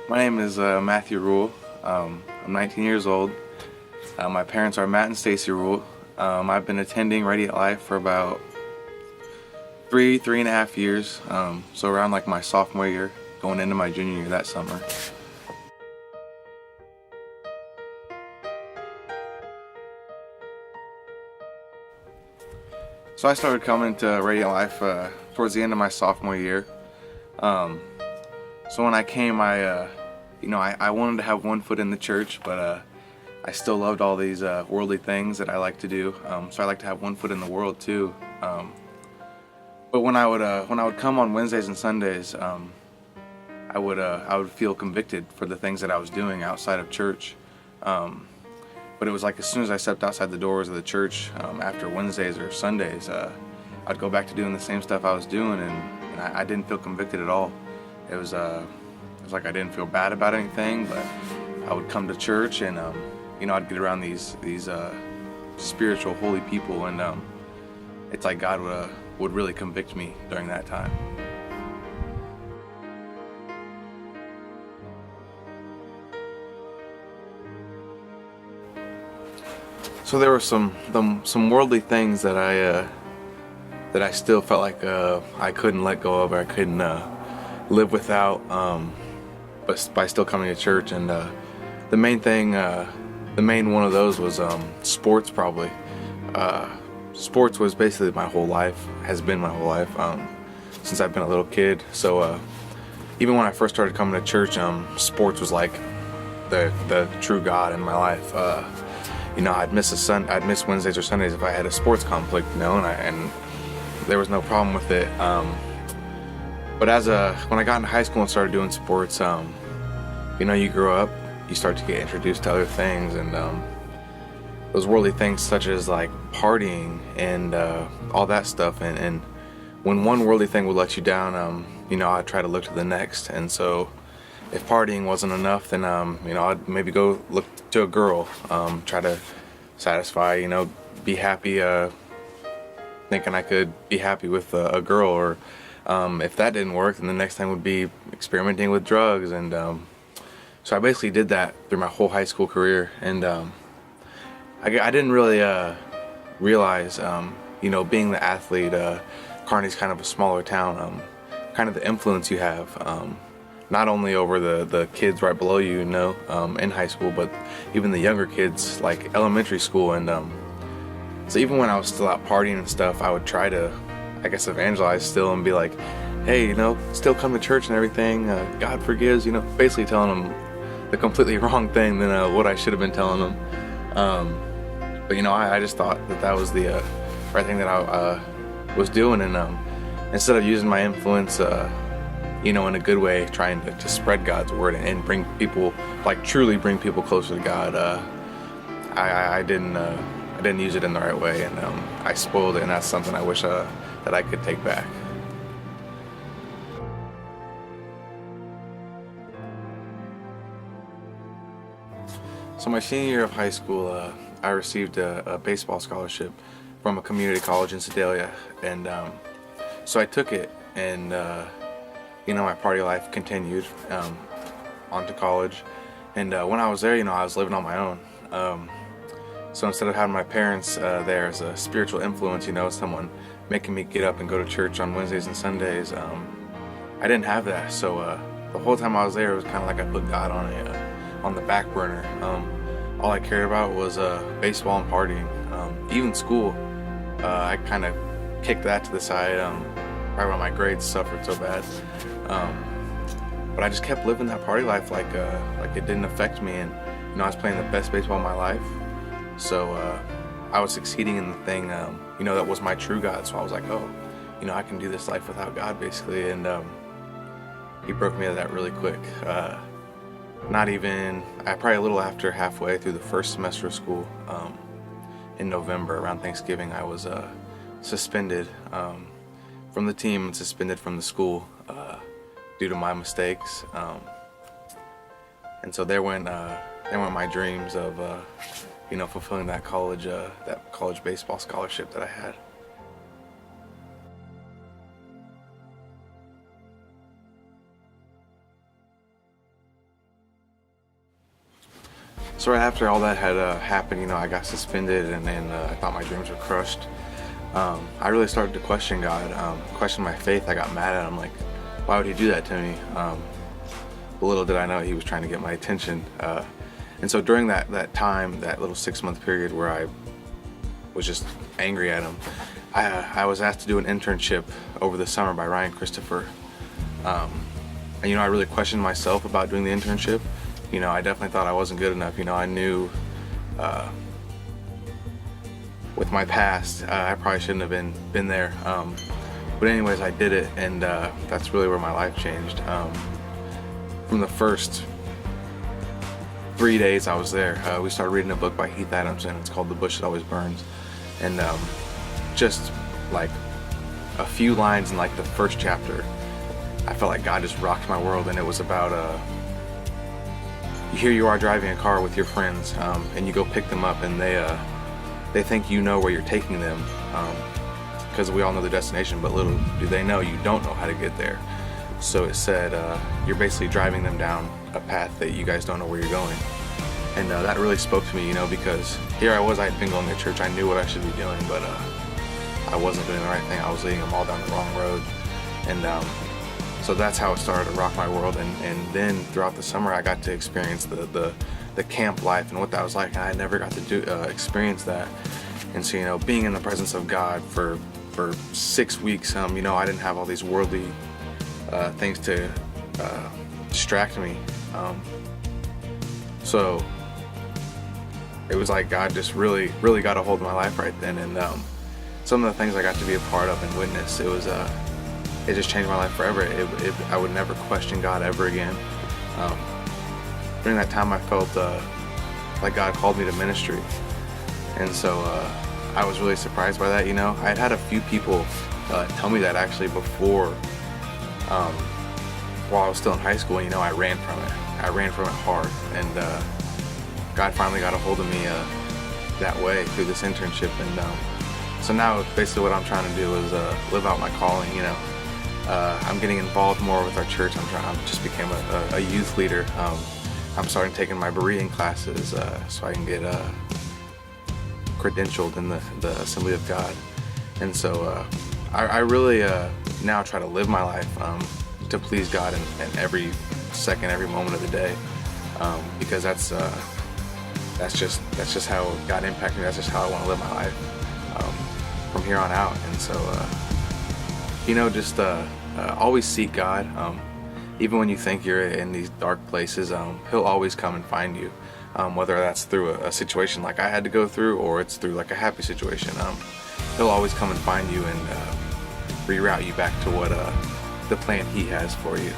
My name is Matthew Rule. I'm 19 years old. My parents are Matt and Stacy Rule. I've been attending Radiant Life for about three and a half years. So around like my sophomore year, going into my junior year that summer. So I started coming to Radiant Life towards the end of my sophomore year. So when I came, I wanted to have one foot in the church, but I still loved all these worldly things that I like to do. So I like to have one foot in the world too. But when I would come on Wednesdays and Sundays, I would feel convicted for the things that I was doing outside of church. But it was like as soon as I stepped outside the doors of the church after Wednesdays or Sundays, I'd go back to doing the same stuff I was doing, and I didn't feel convicted at all. It was like I didn't feel bad about anything, but I would come to church and I'd get around these spiritual, holy people, and it's like God would really convict me during that time. So there were some worldly things that I still felt like I couldn't let go of, or I couldn't live without, but by still coming to church. And the main one of those was sports. Probably sports was basically my whole life, has been my whole life since I've been a little kid. So even when I first started coming to church, sports was like the true God in my life. I'd miss Wednesdays or Sundays if I had a sports conflict, and there was no problem with it. But when I got into high school and started doing sports, you grow up, you start to get introduced to other things, and those worldly things such as like partying and all that stuff. And when one worldly thing would let you down, I'd try to look to the next. And so if partying wasn't enough, then I'd maybe go look to a girl, try to satisfy, be happy, thinking I could be happy with a girl. Or if that didn't work, then the next thing would be experimenting with drugs. And so I basically did that through my whole high school career. And I didn't really realize, being the athlete, Kearney's kind of a smaller town, kind of the influence you have, not only over the kids right below you, in high school, but even the younger kids, like elementary school. And so even when I was still out partying and stuff, I would try to, I guess, evangelize still and be like, hey, still come to church and everything. God forgives, basically telling them the completely wrong thing than what I should have been telling them. But I just thought that was the right thing that I was doing, and instead of using my influence, in a good way, trying to spread God's word and bring people, like truly bring people closer to God, I didn't use it in the right way, and I spoiled it, and that's something I wish that I could take back. So my senior year of high school, I received a baseball scholarship from a community college in Sedalia, and so I took it, and my party life continued on to college. And when I was there, I was living on my own. So instead of having my parents there as a spiritual influence, someone making me get up and go to church on Wednesdays and Sundays, I didn't have that. So the whole time I was there, it was kind of like I put God on the back burner. All I cared about was baseball and partying. Even school, I kind of kicked that to the side. Right when my grades suffered so bad. But I just kept living that party life like it didn't affect me, and I was playing the best baseball of my life. So I was succeeding in the thing that was my true God. So I was like, oh, I can do this life without God, basically. And he broke me of that really quick. Probably a little after halfway through the first semester of school, in November around Thanksgiving, I was suspended from the team and suspended from the school due to my mistakes. And so there went my dreams of fulfilling that college baseball scholarship that I had. So right after all that had happened, I got suspended, and then I thought my dreams were crushed. I really started to question God, question my faith. I got mad at him, like, why would he do that to me? But little did I know he was trying to get my attention. And so during that time, that little 6-month period where I was just angry at him, I was asked to do an internship over the summer by Ryan Christopher. And I really questioned myself about doing the internship. I definitely thought I wasn't good enough. I knew with my past, I probably shouldn't have been there. But anyways, I did it, and that's really where my life changed. From the first 3 days I was there, we started reading a book by Heath Adamson. It's called The Bush That Always Burns. And just like a few lines in like the first chapter, I felt like God just rocked my world. And it was about here you are driving a car with your friends, and you go pick them up, and they think you know where you're taking them, because we all know the destination, but little do they know you don't know how to get there. So it said you're basically driving them down a path that you guys don't know where you're going. And that really spoke to me, because here I was, I had been going to church, I knew what I should be doing, but I wasn't doing the right thing. I was leading them all down the wrong road. And so that's how it started to rock my world. And then throughout the summer, I got to experience the camp life and what that was like, and I never got to experience that. And so, being in the presence of God for 6 weeks, I didn't have all these worldly things to distract me. So it was like God just really got a hold of my life right then. And some of the things I got to be a part of and witness, it just changed my life forever. I would never question God ever again. During that time, I felt like God called me to ministry, and so I was really surprised by that. I had had a few people tell me that actually before, while I was still in high school. I ran from it. I ran from it hard, and God finally got a hold of me that way through this internship. And so now basically what I'm trying to do is live out my calling. I'm getting involved more with our church. I just became a youth leader. I'm starting taking my Berean classes so I can get credentialed in the Assembly of God. And so I really now try to live my life to please God in every second, every moment of the day, because that's just how God impacted me. That's just how I want to live my life from here on out. And so just always seek God. Even when you think you're in these dark places, He'll always come and find you, whether that's through a situation like I had to go through, or it's through like a happy situation. He'll always come and find you and reroute you back to what the plan He has for you.